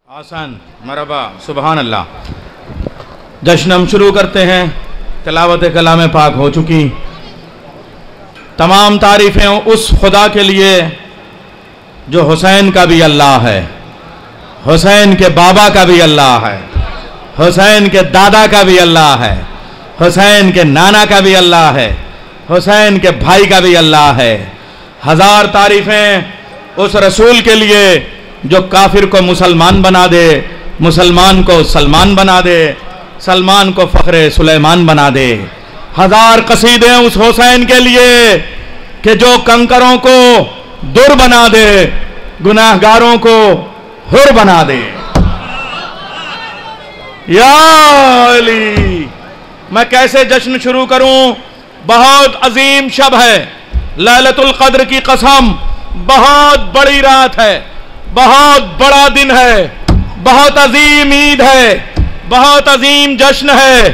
आसान मरहबा सुबहान अल्लाह। जश्न हम शुरू करते हैं। तिलावत कलाम पाक हो चुकी। तमाम तारीफ़ें उस खुदा के लिए जो हुसैन का भी अल्लाह है, हुसैन के बाबा का भी अल्लाह है, हुसैन के दादा का भी अल्लाह है, हुसैन के नाना का भी अल्लाह है, हुसैन के भाई का भी अल्लाह है। हजार तारीफ़ें उस रसूल के लिए जो काफिर को मुसलमान बना दे, मुसलमान को सलमान बना दे, सलमान को फ़ख्रे सुलेमान बना दे। हजार कसीदे उस हुसैन के लिए कि जो कंकरों को दुर बना दे, गुनाहगारों को हुर बना दे। या अली, मैं कैसे जश्न शुरू करूं? बहुत अजीम शब है, लैलतुल क़द्र की कसम, बहुत बड़ी रात है, बहुत बड़ा दिन है, बहुत अजीम ईद है, बहुत अजीम जश्न है,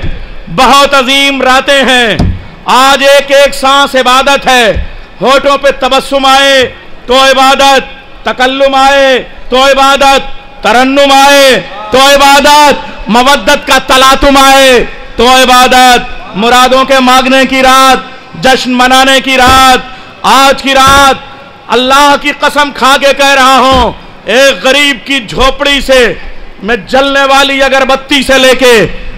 बहुत अजीम रातें हैं। आज एक एक सांस इबादत है। होठों पे तबस्सुम आए तो इबादत, तकल्लुम आए तो इबादत, तरन्नुम आए तो इबादत, मवद्दत का तलातुम आए तो इबादत, मुरादों के मांगने की रात, जश्न मनाने की रात। आज की रात अल्लाह की कसम खा के कह रहा हूं, एक गरीब की झोपड़ी से मैं जलने वाली अगरबत्ती से लेके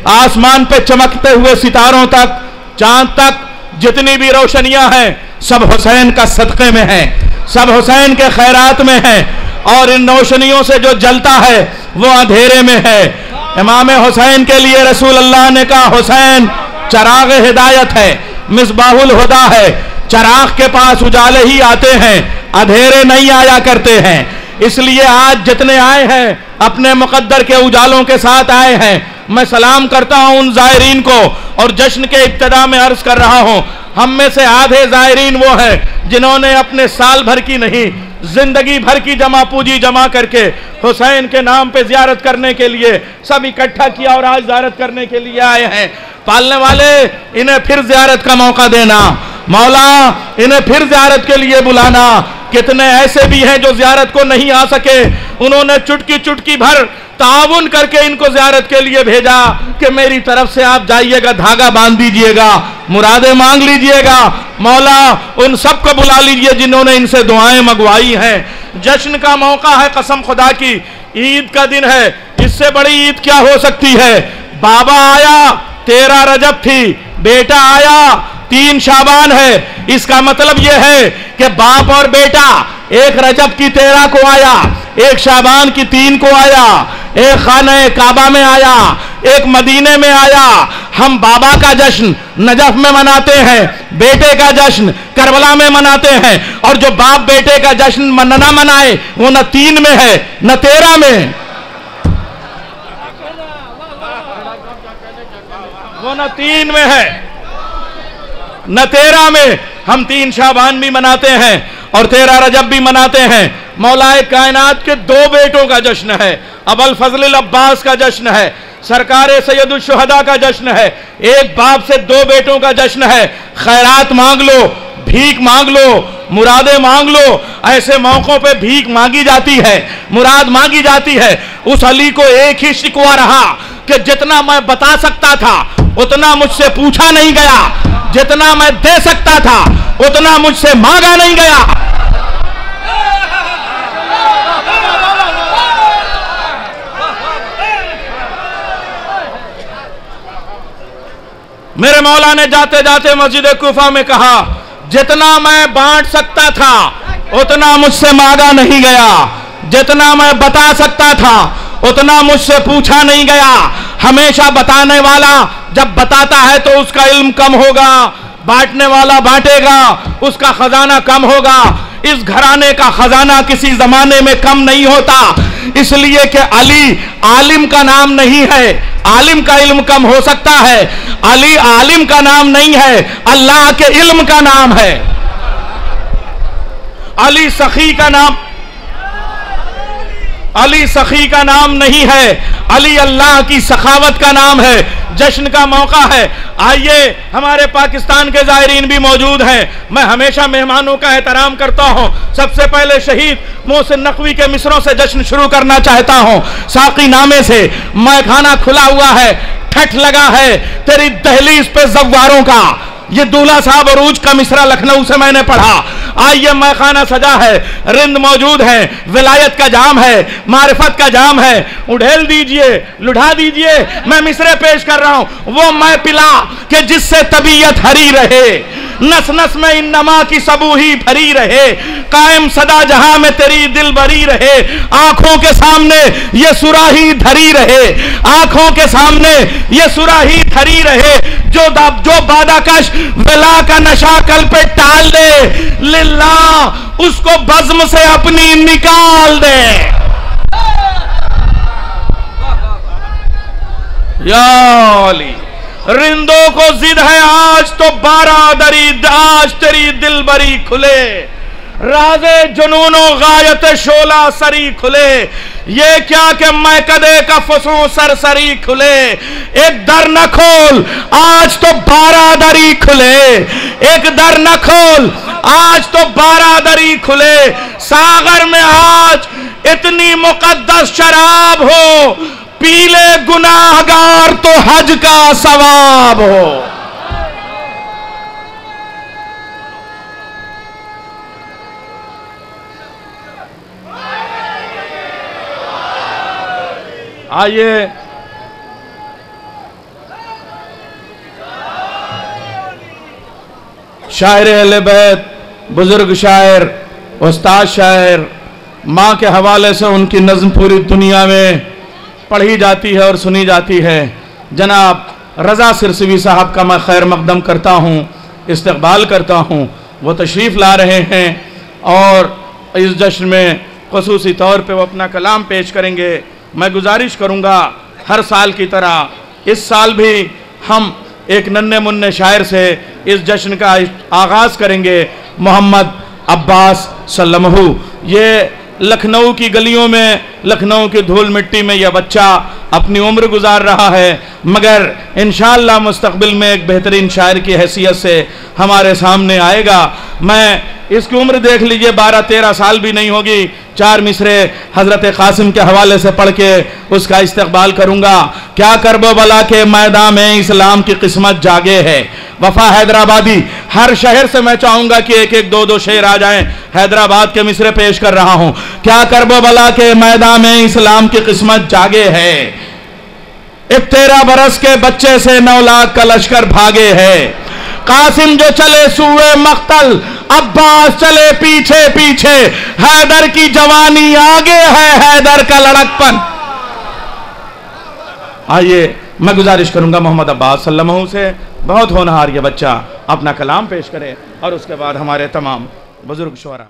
आसमान पे चमकते हुए सितारों तक, चांद तक, जितनी भी रोशनियां हैं सब हुसैन का सदक़े में है, सब हुसैन के खैरात में है। और इन रोशनियों से जो जलता है वो अंधेरे में है। इमाम हुसैन के लिए रसूल अल्लाह ने कहा, हुसैन चराग हिदायत है, मिसबाहुल हुदा है। चराग के पास उजाले ही आते हैं, अंधेरे नहीं आया करते हैं। इसलिए आज जितने आए हैं अपने मुकद्दर के उजालों के साथ आए हैं। मैं सलाम करता हूं उन ज़ायरीन को और जश्न के इब्तिदा में अर्ज कर रहा हूं, हम में से आधे ज़ायरीन वो हैं जिन्होंने अपने साल भर की नहीं, जिंदगी भर की जमा पूंजी जमा करके हुसैन के नाम पे ज़ियारत करने के लिए सब इकट्ठा किया और आज ज़ियारत करने के लिए आए हैं। पालने वाले, इन्हें फिर ज़ियारत का मौका देना, मौला इन्हें फिर ज़ियारत के लिए बुलाना। कितने ऐसे भी हैं जो ज़ियारत को नहीं आ सके, उन्होंने चुटकी चुटकी भर ताउन करके इनको ज़ियारत के लिए भेजा कि मेरी तरफ से आप जाइएगा, धागा बांध दीजिएगा, मुरादें मांग लीजिएगा। मौला उन सबको बुला लीजिए जिन्होंने इनसे दुआएं मंगवाई हैं। जश्न का मौका है, कसम खुदा की ईद का दिन है, इससे बड़ी ईद क्या हो सकती है? बाबा आया 13 रजब थी, बेटा आया 3 शाबान है। इसका मतलब यह है कि बाप और बेटा एक रजब की 13 को आया, एक शाबान की 3 को आया, एक खाने काबा में आया, एक मदीने में आया। हम बाबा का जश्न नजफ में मनाते हैं, बेटे का जश्न करबला में मनाते हैं। और जो बाप बेटे का जश्न न मनाए वो न 3 में है न 13 में, वो न 3 में है न 13 में। हम 3 शाबान भी मनाते हैं और 13 रजब भी मनाते हैं। मौलाए कायनात के 2 बेटों का जश्न है, अबुल फजल अब्बास का जश्न है, सरकारे सैयदुल शुहदा का जश्न है। एक बाप से 2 बेटों का जश्न है। खैरात मांग लो, भीख मांग लो, मुरादें मांग लो। ऐसे मौकों पे भीख मांगी जाती है, मुराद मांगी जाती है। उस अली को एक ही शिकवा रहा कि जितना मैं बता सकता था उतना मुझसे पूछा नहीं गया, जितना मैं दे सकता था उतना मुझसे मांगा नहीं गया। मेरे मौला ने जाते जाते मस्जिद कूफा में कहा, जितना मैं बांट सकता था उतना मुझसे मांगा नहीं गया, जितना मैं बता सकता था उतना मुझसे पूछा नहीं गया। हमेशा बताने वाला जब बताता है तो उसका इल्म कम होगा, बांटने वाला बांटेगा, उसका खजाना कम होगा। इस घराने का खजाना किसी जमाने में कम नहीं होता, इसलिए कि अली आलिम का नाम नहीं है। आलिम का इल्म कम हो सकता है, अली आलिम का नाम नहीं है, अल्लाह के इल्म का नाम है। अली सखी का नाम, अली सखी का नाम नहीं है, अली अल्लाह की सखावत का नाम है। जश्न का मौका है, आइए, हमारे पाकिस्तान के ज़ायरीन भी मौजूद हैं। मैं हमेशा मेहमानों का एहतराम करता हूं। सबसे पहले शहीद मोहसिन नकवी के मिसरों से जश्न शुरू करना चाहता हूं। साकी नामे से मैखाना खुला हुआ है, ठठ लगा है तेरी दहलीज पे जव्वारों का। ये दूल्हा साहब अरूज का मिसरा लखनऊ से मैंने पढ़ा। आइए, मैखाना सजा है, रिंद मौजूद है, विलायत का जाम है, मारिफत का जाम है। उड़ेल दीजिए, लुढ़ा दीजिए, मैं मिसरे पेश कर रहा हूं। वो मैं पिला कि जिससे तबीयत हरी रहे, नस नस में इन नमा की सबूही भरी रहे, कायम सदा जहां में तेरी दिल भरी रहे। आंखों के सामने ये सुराही धरी रहे, आंखों के सामने ये सुराही धरी रहे। जो बादाकश विला का नशा कल पे टाल दे, लिल्ला उसको बज़्म से अपनी निकाल दे। या अली, रिंदों को जिद है आज तो बारादरी, आज तेरी दिल बरी खुले, राजे जुनूनो गायत शोला सरी खुले। ये क्या कि मैं कदे का फसों सरसरी खुले। एक दर न खोल आज तो बारादरी खुले, एक दर न खोल आज तो बारादरी खुले। सागर में आज इतनी मुकद्दस शराब हो, पीले गुनाहगार तो हज का सवाब हो। आइए, शायर अहले बैत, बुजुर्ग शायर, उस्ताद शायर, माँ के हवाले से उनकी नज़्म पूरी दुनिया में पढ़ी जाती है और सुनी जाती है। जनाब रज़ा सिरसवी साहब का मैं खैर मकदम करता हूँ, इस्तकबाल करता हूँ। वो तशरीफ़ ला रहे हैं और इस जश्न में ख़ुसूसी तौर पे वो अपना कलाम पेश करेंगे। मैं गुजारिश करूँगा हर साल की तरह इस साल भी हम एक नन्हे मुन्ने शायर से इस जश्न का आगाज़ करेंगे। मोहम्मद अब्बास सल्लमहू, ये लखनऊ की गलियों में, लखनऊ की धूल मिट्टी में यह बच्चा अपनी उम्र गुजार रहा है, मगर इंशाअल्लाह मुस्तक़बिल में एक बेहतरीन शायर की हैसियत से हमारे सामने आएगा। मैं इसकी उम्र देख लीजिए, 12-13 साल भी नहीं होगी। 4 मिसरे हज़रत कासिम के हवाले से पढ़ के उसका इस्तकबाल करूँगा। क्या करबो भला के मैदान में इस्लाम की किस्मत जागे है। वफा हैदराबादी, हर शहर से मैं चाहूँगा कि एक एक 2-2 शेर आ जाएं। हैदराबाद के मिसरे पेश कर रहा हूँ। क्या करबो भला के मैदान में इस्लाम की किस्मत जागे है, एक 13 बरस के बच्चे से 9 लाख का लश्कर भागे है। कासिम जो चले सूए मख्तल, अब्बास चले पीछे पीछे, हैदर की जवानी आगे है, हैदर का लड़कपन। आइए, मैं गुजारिश करूंगा मोहम्मद अब्बास सल्लमहू से, बहुत होनहार ये बच्चा अपना कलाम पेश करे और उसके बाद हमारे तमाम बुजुर्ग शुअरा।